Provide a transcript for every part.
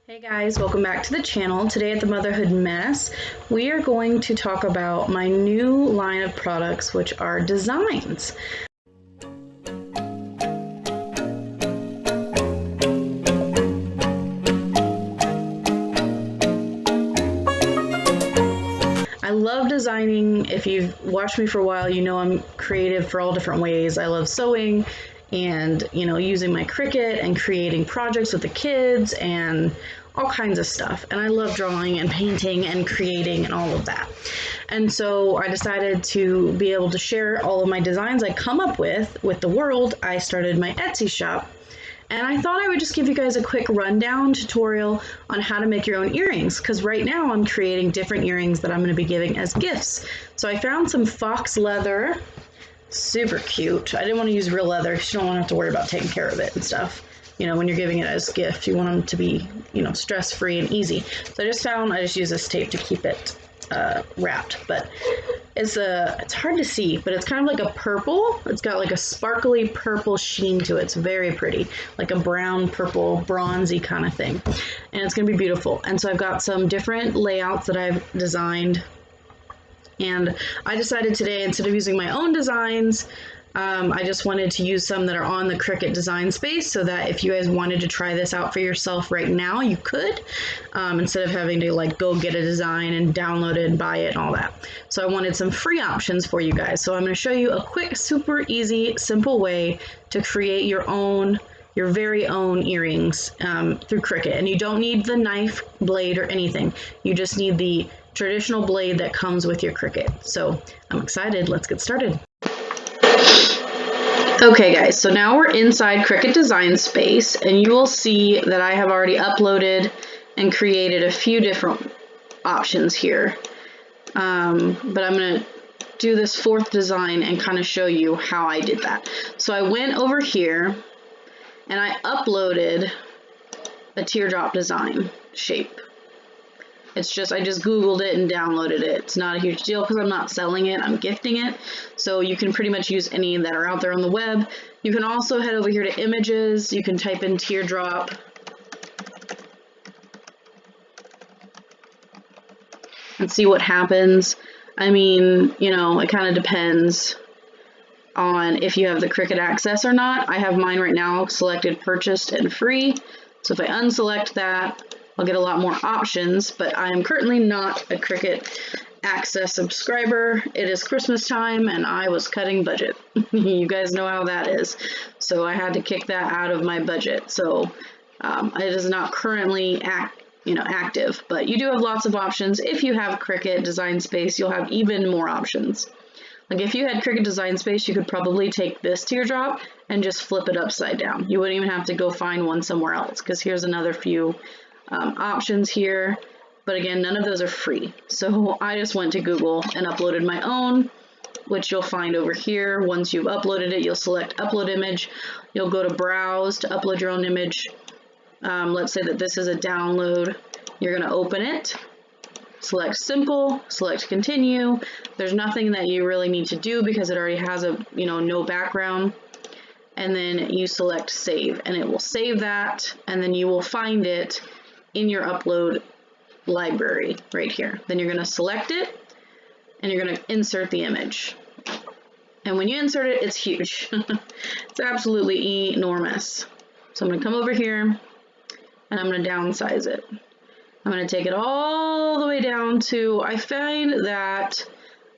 Hey guys, welcome back to the channel. Today at the Motherhood Mess, we are going to talk about my new line of products, which are designs. I love designing. If you've watched me for a while, you know I'm creative for all different ways. I love sewing and, using my Cricut and creating projects with the kids and all kinds of stuff. And I love drawing and painting and creating and all of that. And so I decided to be able to share all of my designs I come up with the world. I started my Etsy shop. And I thought I would just give you guys a quick rundown tutorial on how to make your own earrings, because right now I'm creating different earrings that I'm going to be giving as gifts. So I found some fox leather, super cute. I didn't want to use real leather because you don't want to have to worry about taking care of it and stuff. When you're giving it as a gift, you want them to be, stress-free and easy. So I just use this tape to keep it wrapped, but it's hard to see, but it's kind of like a purple. It's got like a sparkly purple sheen to it. It's very pretty, like a brown, purple, bronzy kind of thing, and it's gonna be beautiful. And so I've got some different layouts that I've designed, and I decided today, instead of using my own designs, I just wanted to use some that are on the Cricut design space, so that if you guys wanted to try this out for yourself right now, you could, instead of having to go get a design and download it and buy it and all that. So I wanted some free options for you guys. So I'm going to show you a quick, super easy, simple way to create your very own earrings through Cricut. And you don't need the knife blade or anything. You just need the traditional blade that comes with your Cricut. So I'm excited. Let's get started. Okay guys, so now we're inside Cricut Design Space, and you will see that I have already uploaded and created a few different options here. But I'm going to do this fourth design and kind of show you how I did that. So I went over here and I uploaded a teardrop design shape. I just Googled it and downloaded it. It's not a huge deal because I'm not selling it, I'm gifting it. So you can pretty much use any that are out there on the web. You can also head over here to images. You can type in teardrop. And see what happens. I mean, it kind of depends on if you have the Cricut access or not. I have mine right now selected purchased and free. So if I unselect that, I'll get a lot more options, but I am currently not a Cricut Access subscriber. It is Christmas time and I was cutting budget. You guys know how that is. So I had to kick that out of my budget. So it is not currently active, but you do have lots of options. If you have Cricut Design Space, you'll have even more options. Like if you had Cricut Design Space, you could probably take this teardrop and just flip it upside down. You wouldn't even have to go find one somewhere else, because here's another few options here, but again, none of those are free. So I just went to Google and uploaded my own, which you'll find over here. Once you've uploaded it, you'll select upload image. You'll go to browse to upload your own image. Let's say that this is a download. You're going to open it, select simple, select continue. There's nothing that you really need to do because it already has a no background. And then you select save, and it will save that, and then you will find it in your upload library right here. Then you're going to select it and you're going to insert the image. And when you insert it, it's huge. It's absolutely enormous. So I'm going to come over here and I'm going to downsize it. I'm going to take it all the way down to, I find that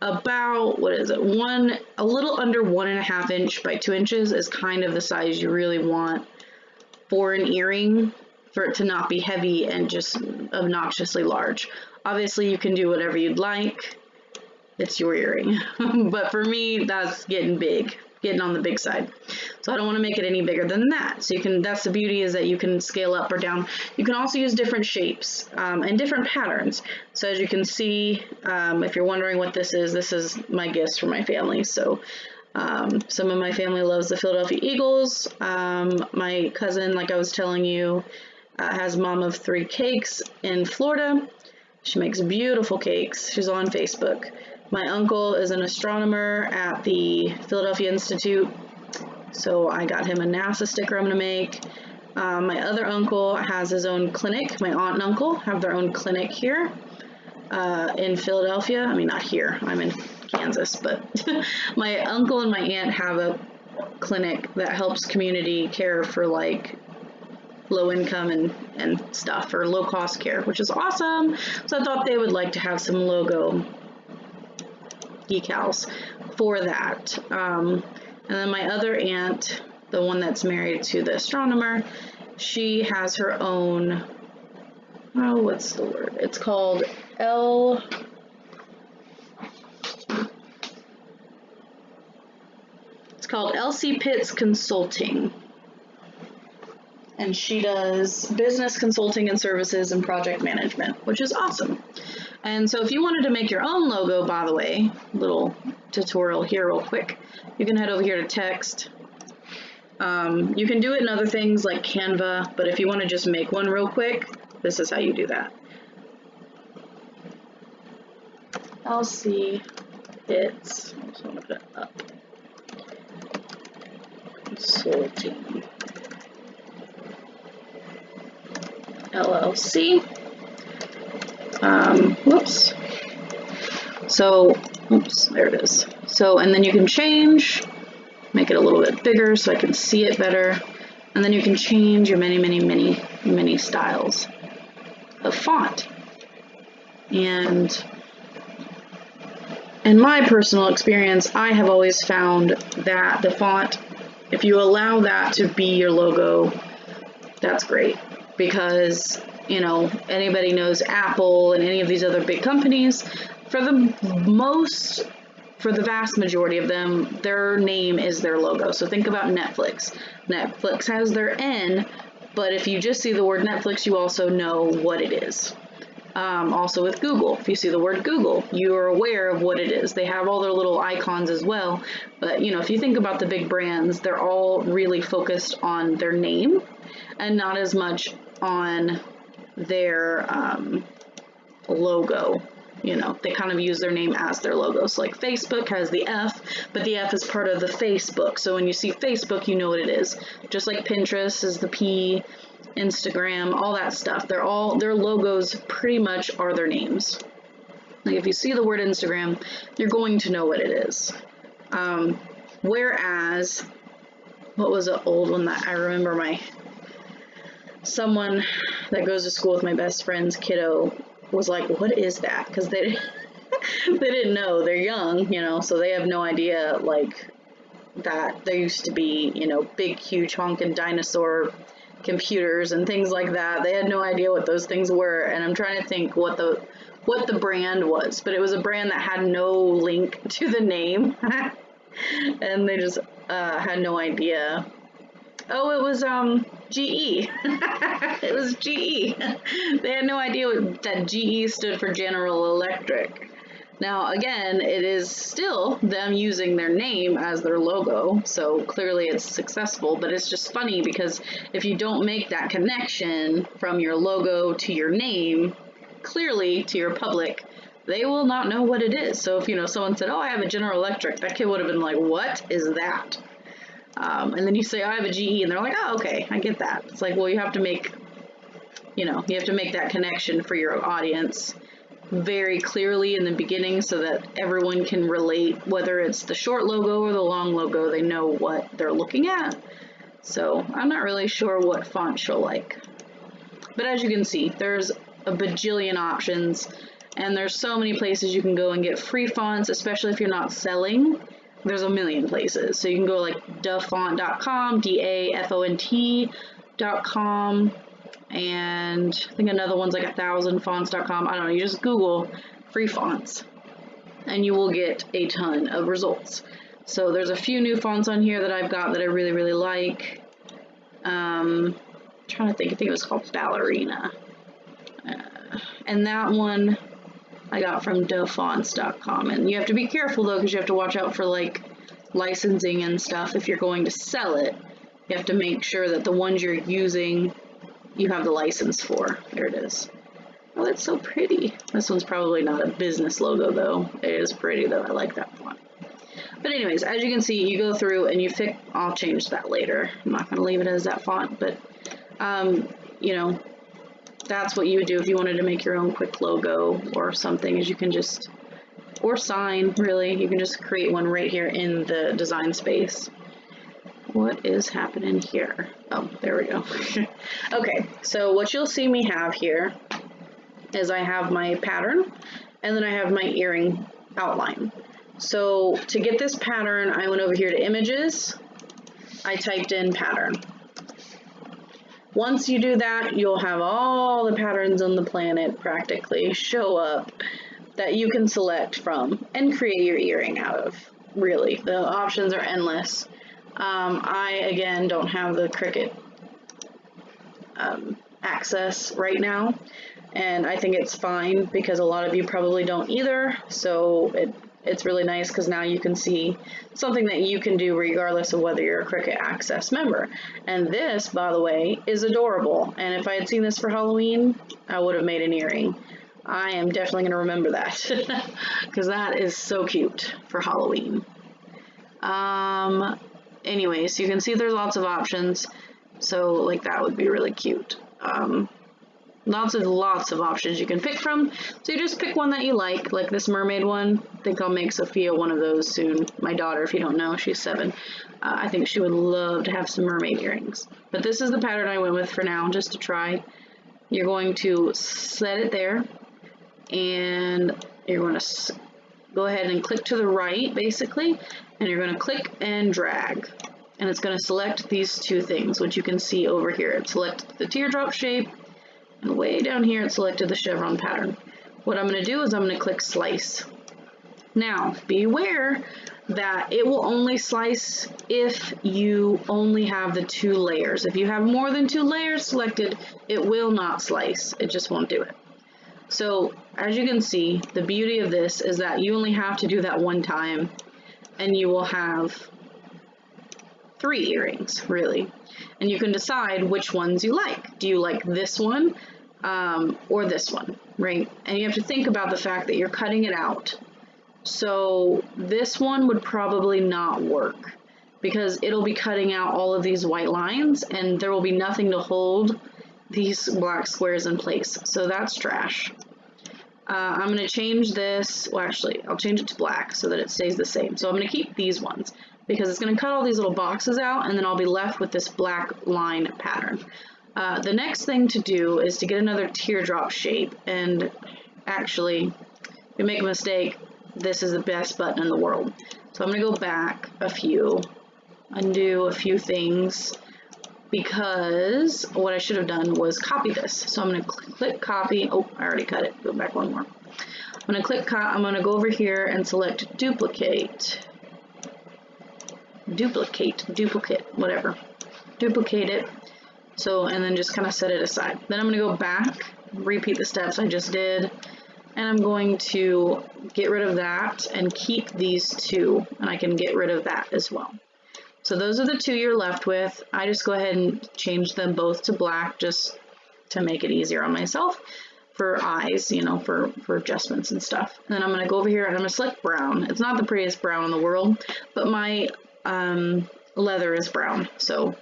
about, a little under 1.5 inch by 2 inches is kind of the size you really want for an earring, for it to not be heavy and just obnoxiously large. Obviously you can do whatever you'd like, it's your earring. But for me, that's getting on the big side. So I don't want to make it any bigger than that. So that's the beauty, is that you can scale up or down. You can also use different shapes and different patterns. So as you can see, if you're wondering what this is my gifts for my family. So some of my family loves the Philadelphia Eagles. My cousin, like I was telling you, has Mom of 3 Cakes in Florida. She makes beautiful cakes. She's on Facebook. My uncle is an astronomer at the Philadelphia Institute, so I got him a NASA sticker I'm going to make. My other uncle has his own clinic. My aunt and uncle have their own clinic here in Philadelphia. I mean, not here. I'm in Kansas, but my uncle and my aunt have a clinic that helps community care for like low income and stuff, or low cost care, which is awesome. So I thought they would like to have some logo decals for that. And then my other aunt, the one that's married to the astronomer, she has her own, oh, what's the word? It's called LC Pitts Consulting. And she does business consulting and services and project management, which is awesome. And so if you wanted to make your own logo, by the way, little tutorial here real quick, you can head over here to text. You can do it in other things like Canva, but if you want to just make one real quick, this is how you do that. LC Pitts, I just want to put it up. Consulting. LLC. Whoops. So, oops, there it is. So, and then you can change, make it a little bit bigger so I can see it better. And then you can change your many styles of font. And in my personal experience, I have always found that the font, if you allow that to be your logo, that's great. Because, you know, anybody knows Apple and any of these other big companies, for the vast majority of them, their name is their logo. So think about Netflix. Netflix has their N, but if you just see the word Netflix, you also know what it is. Also with Google, if you see the word Google, you are aware of what it is. They have all their little icons as well, but you know, if you think about the big brands, they're all really focused on their name and not as much on their logo. You know, they kind of use their name as their logo. So like Facebook has the F, but the F is part of the Facebook. So when you see Facebook, you know what it is. Just like Pinterest is the P, Instagram, all that stuff. Their logos pretty much are their names. Like if you see the word Instagram, you're going to know what it is. Whereas, what was an old one that I remember someone that goes to school with my best friend's kiddo was like, what is that? Because they didn't know. They're young, you know, so they have no idea like that there used to be, you know, big, huge honking dinosaur computers and things like that. They had no idea what those things were, and I'm trying to think what the brand was, but it was a brand that had no link to the name, and they just had no idea. Oh, it was GE. It was GE. They had no idea that GE stood for General Electric. Now, again, it is still them using their name as their logo, so clearly it's successful, but it's just funny because if you don't make that connection from your logo to your name, clearly to your public, they will not know what it is. So if, you know, someone said, oh, I have a General Electric, that kid would have been like, what is that? And then you say, oh, I have a GE, and they're like, oh, okay, I get that. It's like, well, you have to make that connection for your audience very clearly in the beginning so that everyone can relate, whether it's the short logo or the long logo, they know what they're looking at. So I'm not really sure what font she'll like. But as you can see, there's a bajillion options, and there's so many places you can go and get free fonts, especially if you're not selling. There's a million places. So you can go like dafont.com, DAFont.com, and I think another one's like 1000fonts.com. I don't know, you just Google free fonts and you will get a ton of results. So there's a few new fonts on here that I've got that I really, really like. Trying to think, I think it was called Ballerina. And that one I got from dafonts.com, and you have to be careful though, because you have to watch out for like licensing and stuff. If you're going to sell it, you have to make sure that the ones you're using you have the license for. There it is. Oh, that's so pretty. This one's probably not a business logo though. It is pretty though. I like that font. But anyways, as you can see, you go through and you pick, I'll change that later. I'm not going to leave it as that font, but You know, that's what you would do if you wanted to make your own quick logo or something, is you can just, or sign, really, you can just create one right here in the design space. What is happening here? Oh, there we go. Okay, so what you'll see me have here is I have my pattern, and then I have my earring outline. So to get this pattern, I went over here to images, I typed in pattern. Once you do that, you'll have all the patterns on the planet practically show up that you can select from and create your earring out of. Really, the options are endless. I, again, don't have the Cricut access right now, and I think it's fine because a lot of you probably don't either, so it's really nice because now you can see something that you can do regardless of whether you're a Cricut Access member. And this, by the way, is adorable, and if I had seen this for Halloween, I would have made an earring. I am definitely going to remember that because that is so cute for Halloween. Anyways, you can see there's lots of options, so like that would be really cute. Lots of options you can pick from, so you just pick one that you like this mermaid one. I think I'll make Sophia one of those soon. My daughter, if you don't know, she's 7. I think she would love to have some mermaid earrings. But this is the pattern I went with for now, just to try. You're going to set it there, and you're going to go ahead and click to the right, basically, and you're going to click and drag. And it's going to select these two things, which you can see over here. It selected the teardrop shape, and way down here it selected the chevron pattern. What I'm going to do is I'm going to click slice. Now, beware that it will only slice if you only have the 2 layers. If you have more than 2 layers selected, it will not slice. It just won't do it. So, as you can see, the beauty of this is that you only have to do that one time, and you will have 3 earrings, really. And you can decide which ones you like. Do you like this one or this one, right? And you have to think about the fact that you're cutting it out. So this one would probably not work because it'll be cutting out all of these white lines and there will be nothing to hold these black squares in place. So that's trash. I'm going to change this. Well, actually, I'll change it to black so that it stays the same. So I'm going to keep these ones because it's going to cut all these little boxes out, and then I'll be left with this black line pattern. The next thing to do is to get another teardrop shape, and actually, if you make a mistake, this is the best button in the world. So I'm going to go back a few, undo a few things, because what I should have done was copy this. So I'm going to click copy. Oh, I already cut it. Go back one more. I'm going to I'm going to go over here and select duplicate, whatever. Duplicate it. So, and then just kind of set it aside. Then I'm going to go back, repeat the steps I just did, and I'm going to get rid of that and keep these 2, and I can get rid of that as well. So those are the 2 you're left with. I just go ahead and change them both to black just to make it easier on myself for eyes, you know, for adjustments and stuff. And then I'm going to go over here and I'm going to select brown. It's not the prettiest brown in the world, but my leather is brown. So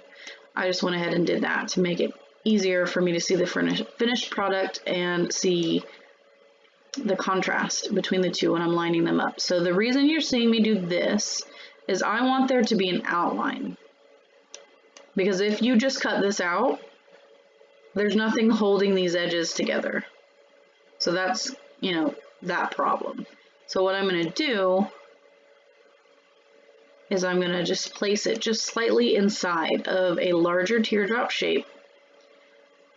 I just went ahead and did that to make it easier for me to see the finished product and see the contrast between the 2 when I'm lining them up. So the reason you're seeing me do this is I want there to be an outline. Because if you just cut this out, there's nothing holding these edges together. So that's, you know, that problem. So what I'm going to do is I'm going to just place it just slightly inside of a larger teardrop shape.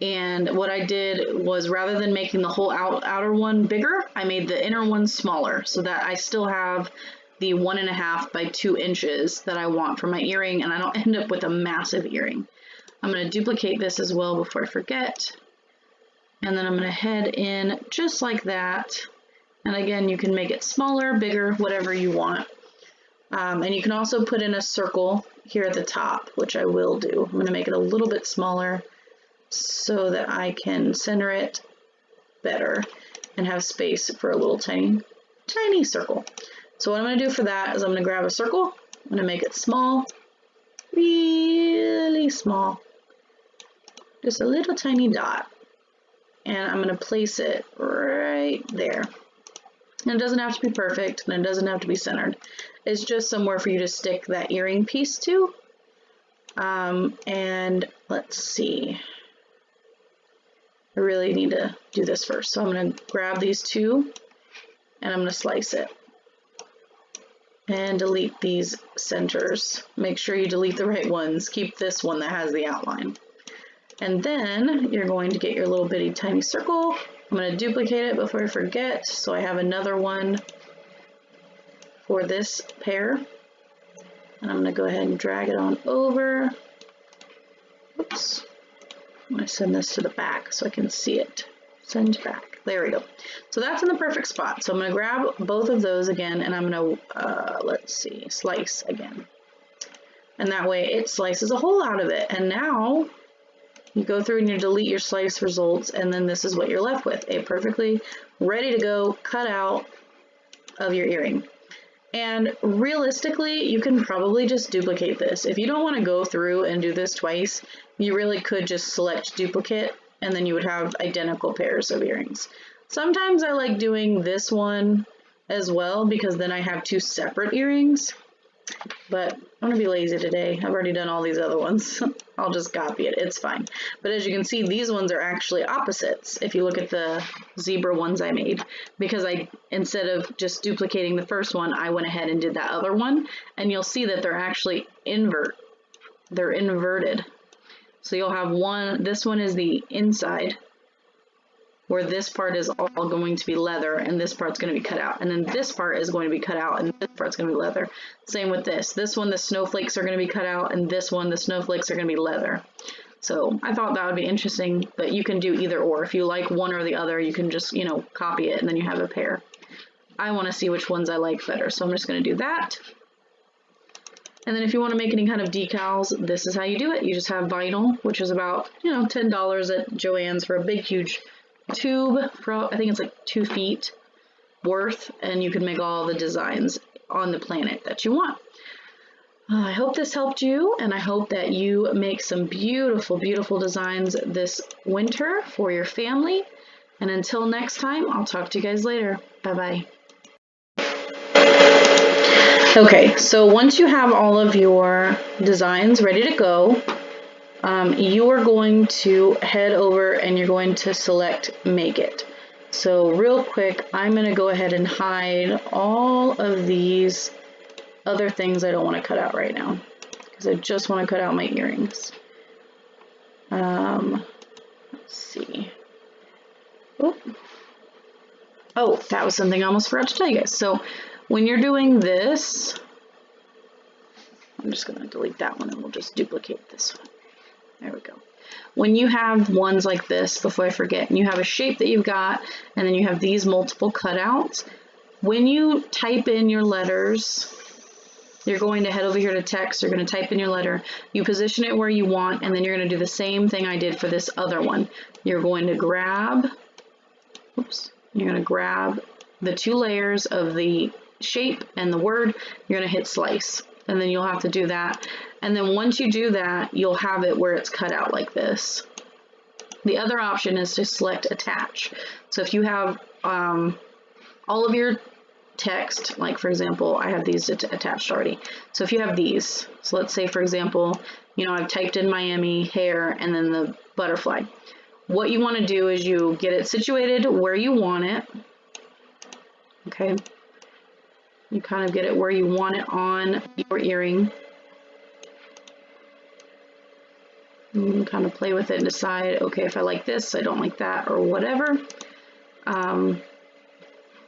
And what I did was, rather than making the whole outer one bigger, I made the inner one smaller so that I still have the 1.5 by 2 inches that I want for my earring, and I don't end up with a massive earring. I'm going to duplicate this as well before I forget. And then I'm going to head in just like that. And again, you can make it smaller, bigger, whatever you want. And you can also put in a circle here at the top, which I will do. I'm going to make it a little bit smaller so that I can center it better and have space for a little tiny circle. So what I'm going to do for that is I'm going to grab a circle, I'm going to make it small, really small, just a little tiny dot. And I'm going to place it right there. And it doesn't have to be perfect, and it doesn't have to be centered. It's just somewhere for you to stick that earring piece to. And let's see. I really need to do this first. So I'm going to grab these two, and I'm going to slice it. And delete these centers. Make sure you delete the right ones. Keep this one that has the outline. And then you're going to get your little bitty tiny circle. I'm going to duplicate it before I forget, so I have another one for this pair. And I'm going to go ahead and drag it on over. Oops. I'm going to send this to the back so I can see it. Send back. There we go. So that's in the perfect spot. So I'm going to grab both of those again, and I'm going to, let's see, slice again. And that way it slices a hole out of it. And now you go through and you delete your slice results, and then this is what you're left with, a perfectly ready to go cut out of your earring. And realistically, you can probably just duplicate this. If you don't want to go through and do this twice, you really could just select duplicate, and then you would have identical pairs of earrings. Sometimes I like doing this one as well, because then I have two separate earrings. But I'm going to be lazy today. I've already done all these other ones. I'll just copy it. It's fine. But as you can see, these ones are actually opposites if you look at the zebra ones I made. Because instead of just duplicating the first one, I went ahead and did that other one. And you'll see that they're actually they're inverted. So you'll have one, this one is the inside, where this part is all going to be leather and this part's going to be cut out. And then this part is going to be cut out and this part's going to be leather. Same with this. This one, the snowflakes are going to be cut out, and this one, the snowflakes are going to be leather. So I thought that would be interesting, but you can do either or. If you like one or the other, you can just, you know, copy it and then you have a pair. I want to see which ones I like better, so I'm just going to do that. And then if you want to make any kind of decals, this is how you do it. You just have vinyl, which is about, you know, $10 at Joann's for a big, huge tube. I think it's like 2 feet worth, and you can make all the designs on the planet that you want. I hope this helped you, and I hope that you make some beautiful, beautiful designs this winter for your family. And until next time, I'll talk to you guys later. Bye-bye. Okay, so once you have all of your designs ready to go, you are going to head over and you're going to select Make It. So real quick, I'm going to go ahead and hide all of these other things I don't want to cut out right now, because I just want to cut out my earrings. Let's see. Oh, that was something I almost forgot to tell you guys. So when you're doing this, I'm just going to delete that one and we'll just duplicate this one. There we go. When you have ones like this, before I forget, and you have a shape that you've got, and then you have these multiple cutouts, when you type in your letters, you're going to head over here to text, you're going to type in your letter, you position it where you want, and then you're going to do the same thing I did for this other one. You're going to grab, you're going to grab the 2 layers of the shape and the word, you're going to hit slice. And then you'll have to do that. And then once you do that, you'll have it where it's cut out like this. The other option is to select attach. So if you have all of your text, like for example, I have these attached already. So if you have these, so let's say for example, you know, I've typed in Miami hair and then the butterfly. What you want to do is you get it situated where you want it. Okay. You kind of get it where you want it on your earring. You can kind of play with it and decide, okay, if I like this, I don't like that, or whatever. And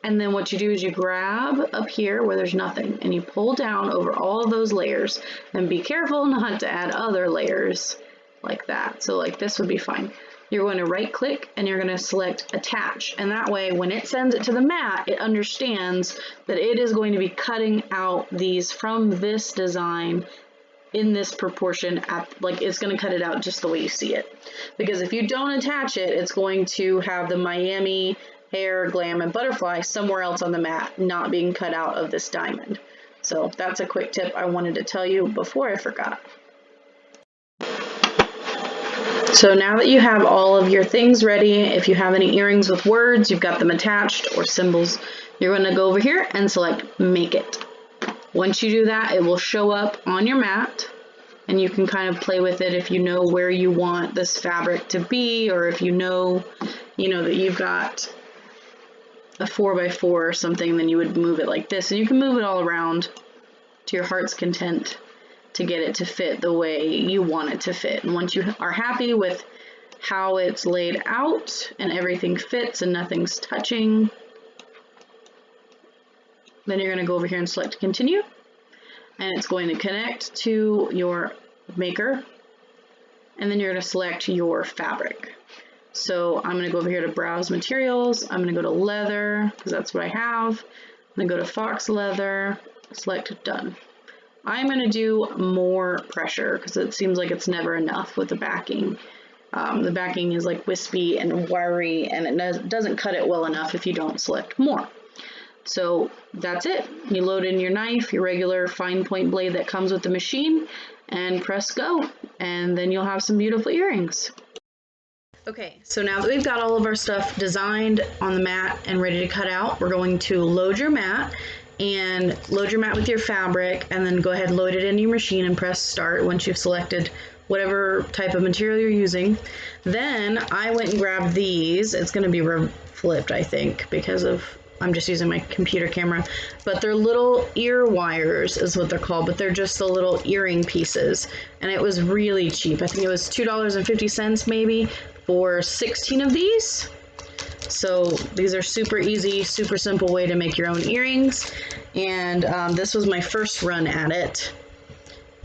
then what you do is you grab up here where there's nothing, and you pull down over all of those layers, and be careful not to add other layers like that. So like this would be fine. You're going to right click and you're going to select attach, and that way when it sends it to the mat, it understands that it is going to be cutting out these from this design in this proportion, like it's going to cut it out just the way you see it. Because if you don't attach it, it's going to have the Miami hair, glam, and butterfly somewhere else on the mat, not being cut out of this diamond. So that's a quick tip I wanted to tell you before I forgot. So now that you have all of your things ready, if you have any earrings with words, you've got them attached, or symbols, you're going to go over here and select Make It. Once you do that, it will show up on your mat, and you can kind of play with it if you know where you want this fabric to be, or if you know that you've got a 4x4 or something, then you would move it like this, and you can move it all around to your heart's content to get it to fit the way you want it to fit. And once you are happy with how it's laid out and everything fits and nothing's touching, then you're going to go over here and select Continue, and it's going to connect to your maker, and then you're going to select your fabric. So I'm going to go over here to Browse Materials. I'm going to go to Leather because that's what I have. I'm going to go to Fox Leather, select Done. I'm going to do more pressure because it seems like it's never enough with the backing. The backing is like wispy and wiry, and it doesn't cut it well enough if you don't select more. So that's it. You load in your knife, your regular fine point blade that comes with the machine, and press go, and then you'll have some beautiful earrings. Okay, so now that we've got all of our stuff designed on the mat and ready to cut out, we're going to load your mat with your fabric, and then go ahead and load it into your machine and press start once you've selected whatever type of material you're using. Then I went and grabbed these. It's going to be flipped, I think, because I'm just using my computer camera, but they're little ear wires is what they're called, but they're just the little earring pieces, and it was really cheap. I think it was $2.50 maybe for 16 of these. So these are super easy, super simple way to make your own earrings, and this was my first run at it.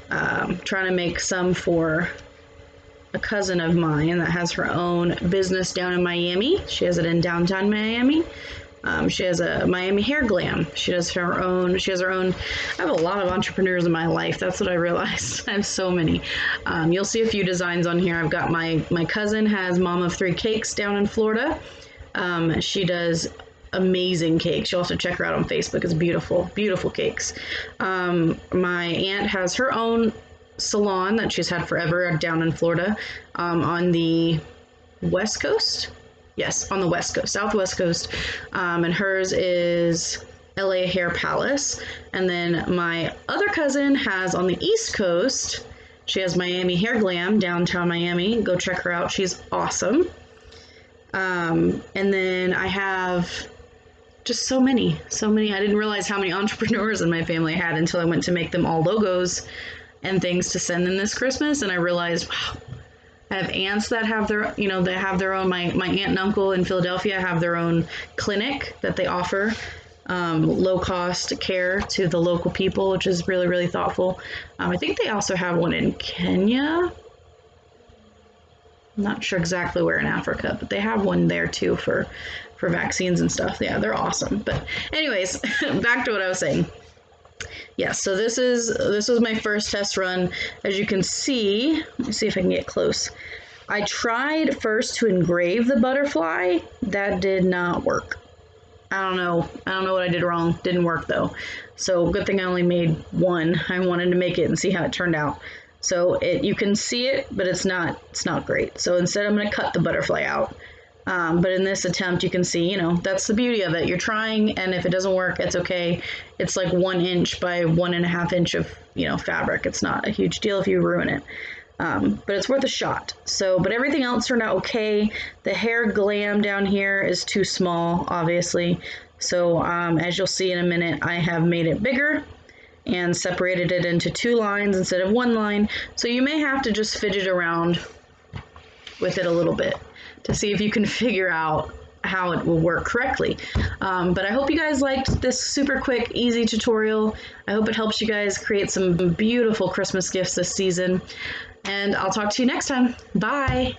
Trying to make some for a cousin of mine that has her own business down in Miami. She has it in downtown Miami. She has a Miami Hair Glam. She has her own. I have a lot of entrepreneurs in my life. That's what I realized. I have so many. You'll see a few designs on here. I've got my cousin has Mom of 3 Cakes down in Florida. She does amazing cakes. You'll also check her out on Facebook. It's beautiful, beautiful cakes. My aunt has her own salon that she's had forever down in Florida, on the West Coast. Yes, on the West Coast, Southwest Coast, and hers is LA Hair Palace. And then my other cousin has on the East Coast, she has Miami Hair Glam, downtown Miami. Go check her out. She's awesome. And then I have just so many. I didn't realize how many entrepreneurs in my family I had until I went to make them all logos and things to send them this Christmas. And I realized, wow, I have aunts that have their own, my aunt and uncle in Philadelphia have their own clinic that they offer low cost care to the local people, which is really, really thoughtful. I think they also have one in Kenya. I'm not sure exactly where in Africa, but they have one there too for vaccines and stuff. Yeah, they're awesome. But anyways, back to what I was saying. Yeah, so this was my first test run. As you can see, let me see if I can get close. I tried first to engrave the butterfly. That did not work. I don't know what I did wrong. Didn't work though. So good thing I only made one. I wanted to make it and see how it turned out. So you can see it, but it's not great. So instead I'm going to cut the butterfly out. But in this attempt, you can see, that's the beauty of it. You're trying, and if it doesn't work, it's okay. It's like 1 inch by 1.5 inch of, fabric. It's not a huge deal if you ruin it. But it's worth a shot. So, but everything else turned out okay. The hair glam down here is too small, obviously. So, as you'll see in a minute, I have made it bigger and separated it into 2 lines instead of 1 line. So you may have to just fidget around with it a little bit to see if you can figure out how it will work correctly. But I hope you guys liked this super quick, easy tutorial. I hope it helps you guys create some beautiful Christmas gifts this season. And I'll talk to you next time. Bye.